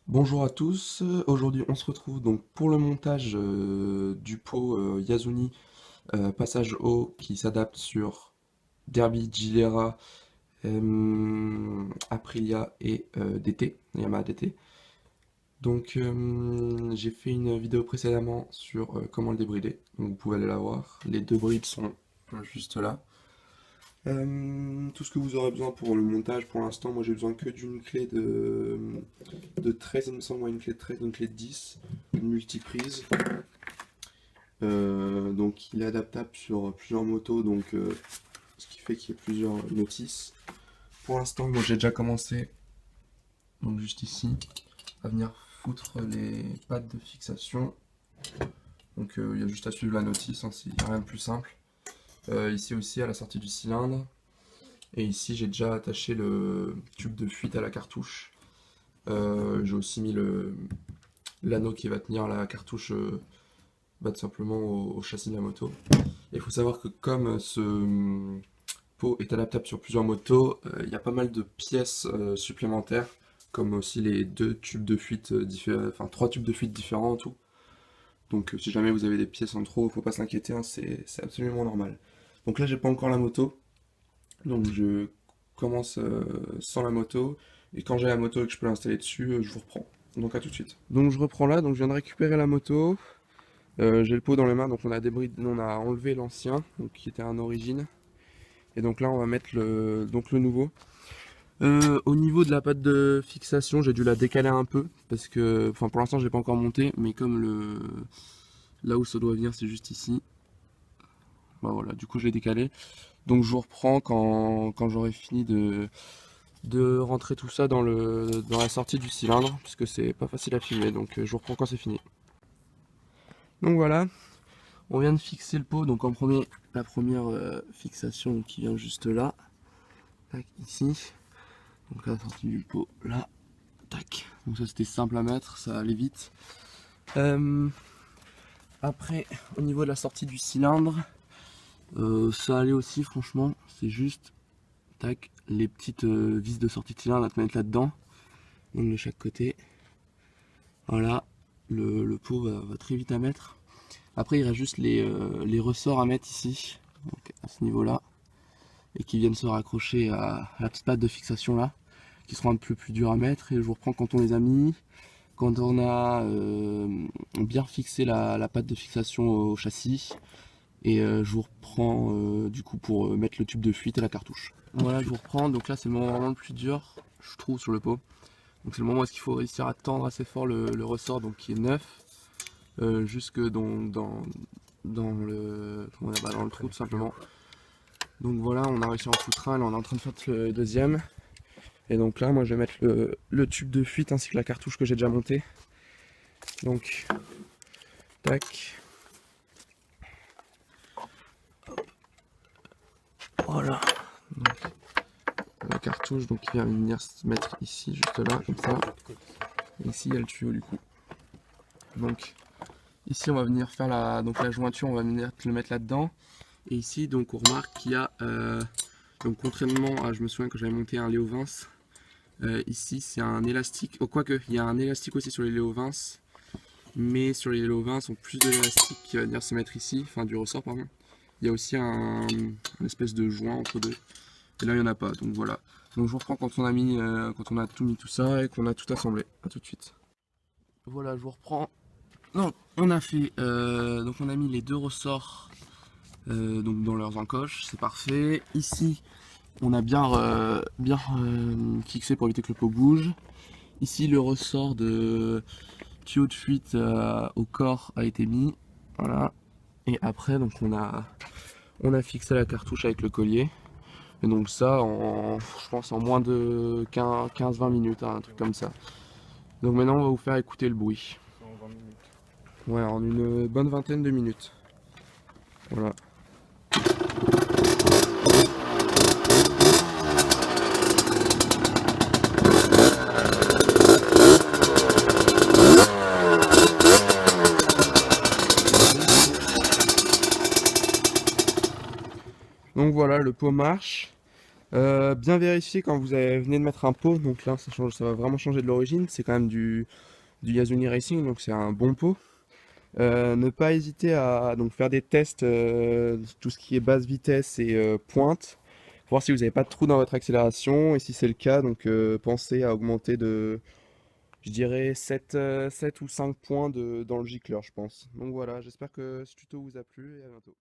Bonjour à tous, aujourd'hui on se retrouve donc pour le montage du pot Yasuni passage haut qui s'adapte sur Derby, Gilera, Aprilia et DT, Yamaha DT. Donc j'ai fait une vidéo précédemment sur comment le débrider, donc vous pouvez aller la voir. Les deux brides sont juste là. Tout ce que vous aurez besoin pour le montage pour l'instant, moi j'ai besoin que d'une clé de 13, il me semble, ouais, une clé de 13, une clé de 10, une multiprise. Donc il est adaptable sur plusieurs motos, donc ce qui fait qu'il y a plusieurs notices. Pour l'instant, moi j'ai déjà commencé, donc juste ici, à venir foutre les pattes de fixation. Donc il y a juste à suivre la notice, hein, c'est rien de plus simple. Ici aussi à la sortie du cylindre. Et ici j'ai déjà attaché le tube de fuite à la cartouche. J'ai aussi mis l'anneau qui va tenir la cartouche tout simplement au châssis de la moto. Il faut savoir que comme ce pot est adaptable sur plusieurs motos, il y a pas mal de pièces supplémentaires, comme aussi les deux tubes de fuite enfin trois tubes de fuite différents en tout. Donc si jamais vous avez des pièces en trop, faut pas s'inquiéter, hein, c'est absolument normal. Donc là j'ai pas encore la moto, donc je commence sans la moto, et quand j'ai la moto et que je peux l'installer dessus, je vous reprends. Donc à tout de suite. Donc je reprends là, donc je viens de récupérer la moto. J'ai le pot dans les mains, donc on a enlevé l'ancien, donc qui était en origine. Et donc là on va mettre le nouveau. Au niveau de la patte de fixation, j'ai dû la décaler un peu, parce que, enfin pour l'instant je l'ai pas encore monté, mais comme là où ça doit venir c'est juste ici. Bah voilà, du coup je l'ai décalé. Donc je vous reprends quand j'aurai fini de rentrer tout ça dans la sortie du cylindre, puisque c'est pas facile à filmer, donc je vous reprends quand c'est fini. Donc voilà, on vient de fixer le pot, donc la première fixation qui vient juste là, tac, ici, donc la sortie du pot là, tac, donc ça c'était simple à mettre, ça allait vite. Après, au niveau de la sortie du cylindre, ça allait aussi franchement, c'est juste, tac, les petites vis de sortie de cylindre à te mettre là-dedans, donc de chaque côté, voilà, le pot va très vite à mettre. Après il reste juste les ressorts à mettre ici, donc à ce niveau là, et qui viennent se raccrocher à la petite patte de fixation là, qui seront un peu plus durs à mettre. Et je vous reprends quand on les a mis, quand on a bien fixé la patte de fixation au châssis, et je vous reprends du coup pour mettre le tube de fuite et la cartouche. Voilà, je vous reprends, donc là c'est le moment vraiment le plus dur, je trouve, sur le pot. Donc c'est le moment où il faut réussir à tendre assez fort le ressort, donc qui est neuf, jusque dans le trou tout simplement. Donc voilà, on a réussi à en foutre un, là on est en train de faire le deuxième. Et donc là, moi je vais mettre le tube de fuite ainsi que la cartouche que j'ai déjà montée. Donc, tac. Voilà. Donc, la cartouche donc, qui vient venir se mettre ici, juste là, comme ça. Et ici, il y a le tuyau du coup. Donc, ici, on va venir faire la jointure, on va venir le mettre là-dedans. Et ici, donc, on remarque qu'il y a, donc contrairement à, je me souviens que j'avais monté un Léo Vince, ici c'est un élastique, oh, quoique il y a un élastique aussi sur les Léo Vince, mais sur les Léo Vince, on plus de l'élastique qui va venir se mettre ici, enfin du ressort pardon. Il y a aussi une espèce de joint entre deux, et là il n'y en a pas, donc voilà. Donc je vous reprends quand on a mis, quand on a tout mis tout ça et qu'on a tout assemblé. À tout de suite. Voilà, je vous reprends. Donc on a fait, donc on a mis les deux ressorts donc dans leurs encoches, c'est parfait. Ici on a bien fixé pour éviter que le pot bouge. Ici le ressort de tuyau de fuite au corps a été mis. Voilà. Et après donc on a fixé la cartouche avec le collier. Et donc ça je pense en moins de 15-20 minutes, hein, un truc comme ça. Donc maintenant on va vous faire écouter le bruit. En 20 minutes. Ouais, en une bonne vingtaine de minutes. Voilà. Donc voilà, le pot marche. Bien vérifier quand vous venez de mettre un pot, donc là ça change, ça va vraiment changer de l'origine, c'est quand même du Yasuni Racing, donc c'est un bon pot. Ne pas hésiter à donc faire des tests, tout ce qui est basse vitesse et pointe, voir si vous n'avez pas de trou dans votre accélération, et si c'est le cas, donc pensez à augmenter de, je dirais, 7 ou 5 points dans le gicleur, je pense. Donc voilà, j'espère que ce tuto vous a plu et à bientôt.